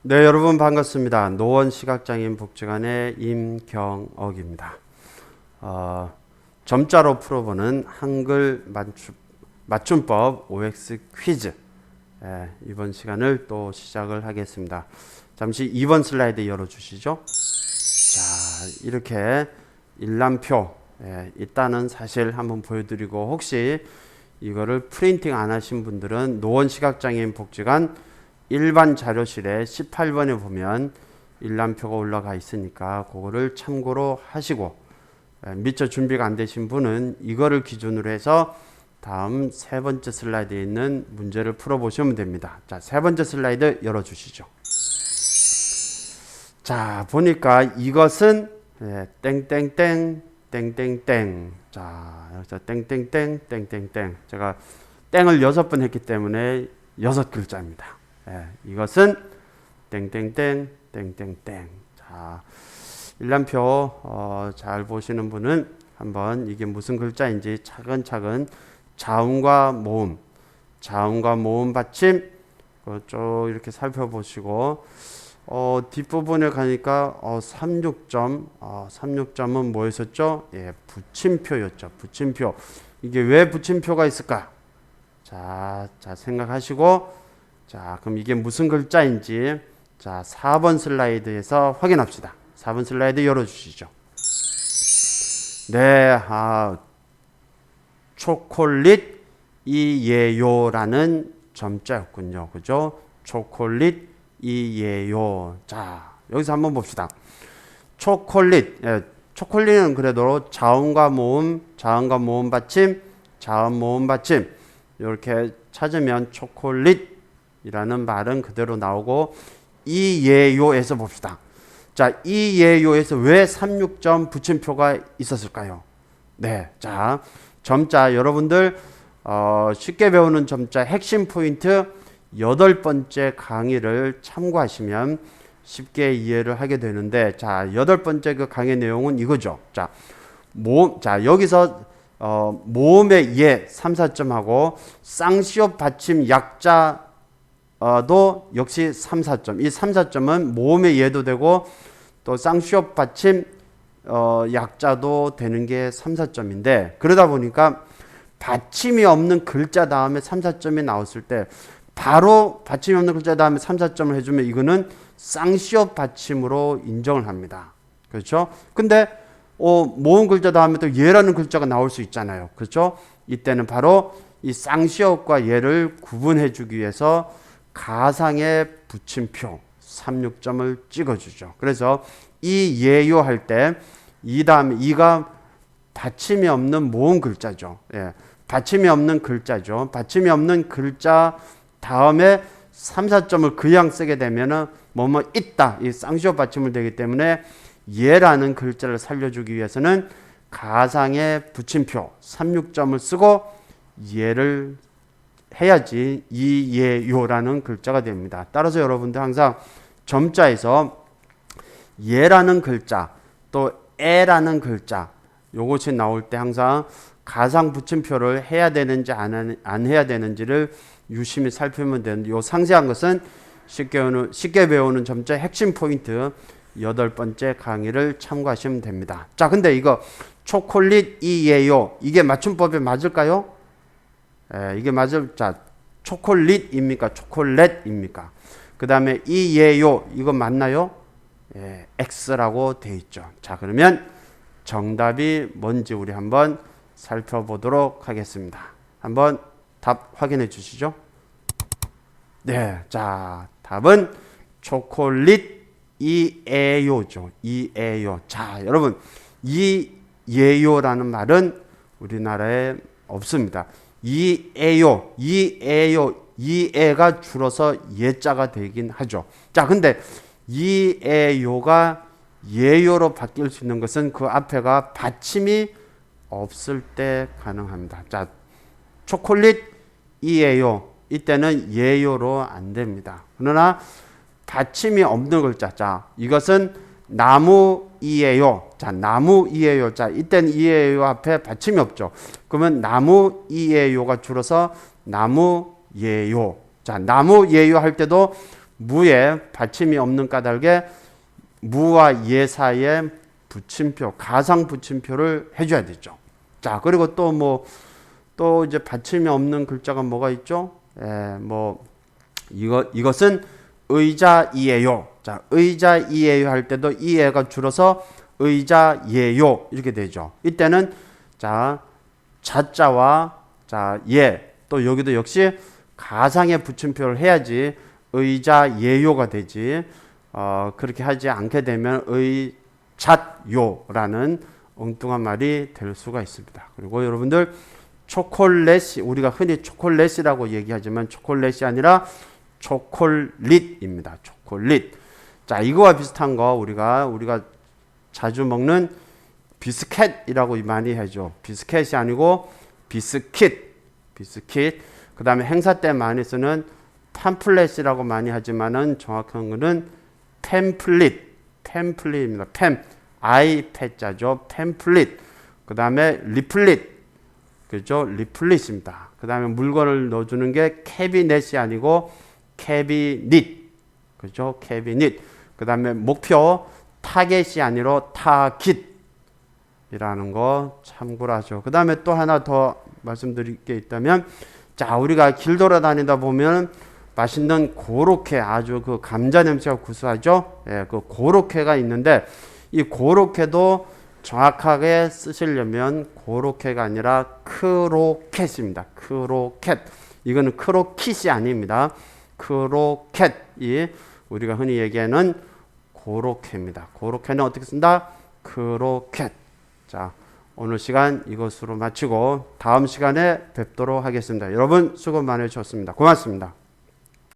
네, 여러분 반갑습니다. 노원시각장애인 복지관의 임경옥입니다. 점자로 풀어보는 한글 맞춤법 OX 퀴즈. 이번 시간을 또 시작을 하겠습니다. 잠시 2번 슬라이드 열어주시죠. 자, 이렇게 일람표 일단은 사실 한번 보여드리고, 혹시 이거를 프린팅 안 하신 분들은 노원시각장애인 복지관 일반 자료실에 18번에 보면 일람표가 올라가 있으니까 그거를 참고로 하시고, 미처 준비가 안 되신 분은 이거를 기준으로 해서 다음 세 번째 슬라이드에 있는 문제를 풀어보시면 됩니다. 자, 세 번째 슬라이드 열어주시죠. 자, 보니까 이것은 땡땡땡 땡땡땡. 자, 여기서 땡땡땡 땡땡땡. 제가 땡을 6번 했기 때문에 6글자입니다. 이것은 땡땡땡 땡땡땡. 자, 일람표 잘 보시는 분은 한번 이게 무슨 글자인지 차근차근 자음과 모음 받침 쭉 이렇게 살펴보시고, 뒷부분에 가니까 36점, 36점은 뭐였었죠? 붙임표였죠. 붙임표. 이게 왜 붙임표가 있을까? 자 생각하시고, 자, 그럼 이게 무슨 글자인지, 자, 4번 슬라이드에서 확인합시다. 4번 슬라이드 열어주시죠. 네, 초콜릿 이예요라는 점자였군요. 그죠? 초콜릿 이예요. 자, 여기서 한번 봅시다. 초콜릿, 초콜릿은 그래도 자음과 모음 받침, 자음 모음 받침 이렇게 찾으면 초콜릿 이라는 말은 그대로 나오고, 이예요에서 봅시다. 자, 이예요에서 왜 36점 붙임표가 있었을까요? 네, 자, 점자 여러분들 쉽게 배우는 점자 핵심 포인트 8번째 강의를 참고하시면 쉽게 이해를 하게 되는데, 자, 8번째 그 강의 내용은 이거죠. 자, 여기서 모음의 예 3, 4점하고 쌍시옷 받침 약자 도 역시 3, 4점. 이 3, 4점은 모음의 예도 되고 또 쌍시옷 받침 약자도 되는 게 3, 4점인데, 그러다 보니까 받침이 없는 글자 다음에 3, 4점이 나왔을 때 바로 받침이 없는 글자 다음에 3, 4점을 해주면 이거는 쌍시옷 받침으로 인정을 합니다. 그렇죠? 근데 모음 글자 다음에 또 예라는 글자가 나올 수 있잖아요. 그렇죠? 이때는 바로 이 쌍시옷과 예를 구분해 주기 위해서 가상의 붙임표 36점을 찍어주죠. 그래서 이 예요 할 때 이 다음에 이가 받침이 없는 모음 글자죠. 받침이 없는 글자죠. 받침이 없는 글자 다음에 3, 4점을 그냥 쓰게 되면은 뭐뭐 있다, 이 쌍시옷 받침을 되기 때문에 예라는 글자를 살려주기 위해서는 가상의 붙임표 36점을 쓰고 예를 해야지 이예요라는 글자가 됩니다. 따라서 여러분들 항상 점자에서 예라는 글자 또 에라는 글자 요것이 나올 때 항상 가상 붙임표를 해야 되는지 안 해야 되는지를 유심히 살피면 되는데, 요 상세한 것은 쉽게 배우는 점자 핵심 포인트 8번째 강의를 참고하시면 됩니다. 자, 근데 이거 초콜릿 이예요, 이게 맞춤법에 맞을까요? 이게 맞을, 자, 초콜릿입니까? 초콜렛입니까? 그 다음에 이예요, 이거 맞나요? X라고 되어 있죠. 자, 그러면 정답이 뭔지 우리 한번 살펴보도록 하겠습니다. 한번 답 확인해 주시죠. 네, 자, 답은 초콜릿 이에요죠. 이에요. 자, 여러분, 이예요라는 말은 우리나라에 없습니다. 이에요, 이에가 줄어서 예자가 되긴 하죠. 자, 근데 이에요가 예요로 바뀔 수 있는 것은 그 앞에가 받침이 없을 때 가능합니다. 자, 초콜릿 이에요, 이때는 예요로 안 됩니다. 그러나 받침이 없는 글자, 자, 이것은 나무 이에요. 자, 나무 이에요. 자, 이때는 이에요 앞에 받침이 없죠. 그러면 나무 이에요가 줄어서 나무 예요. 자, 나무 예요 할 때도 무에 받침이 없는 까닭에 무와 예 사이에 붙임표, 가상 붙임표를 해줘야 되죠. 자, 그리고 또 이제 받침이 없는 글자가 뭐가 있죠? 이것은 의자이에요. 자, 의자이에요 할 때도 이에가 줄어서 의자예요 이렇게 되죠. 이때는 자, 자자와 자, 예, 또 여기도 역시 가상의 붙임표를 해야지 의자예요가 되지. 그렇게 하지 않게 되면 의잣요라는 엉뚱한 말이 될 수가 있습니다. 그리고 여러분들 초콜릿이 우리가 흔히 초콜릿이라고 얘기하지만 초콜릿이 아니라 초콜릿입니다. 초콜릿. 자, 이거와 비슷한 거 우리가 자주 먹는 비스켓이라고 많이 하죠. 비스켓이 아니고 비스킷. 그 다음에 행사 때 많이 쓰는 팜플렛이라고 많이 하지만은 정확한 거는 팸플릿입니다. 아이패자죠. 팸플릿. 그 다음에 리플릿. 그죠? 리플릿입니다. 그 다음에 물건을 넣어주는 게 캐비넷이 아니고 캐비닛. 그죠? 캐비닛. 그 다음에 목표 타겟이 아니라 타깃이라는 거 참고로 하죠. 그 다음에 또 하나 더 말씀드릴 게 있다면, 자, 우리가 길 돌아다니다 보면 맛있는 고로케, 아주 그 감자 냄새가 구수하죠. 예, 그 고로케가 있는데 이 고로케도 정확하게 쓰시려면 고로케가 아니라 크로켓입니다. 크로켓. 이거는 크로킷이 아닙니다. 크로켓이 우리가 흔히 얘기하는 고로케입니다. 고로케는 어떻게 쓴다? 크로켓. 자, 오늘 시간 이것으로 마치고 다음 시간에 뵙도록 하겠습니다. 여러분 수고 많으셨습니다. 고맙습니다.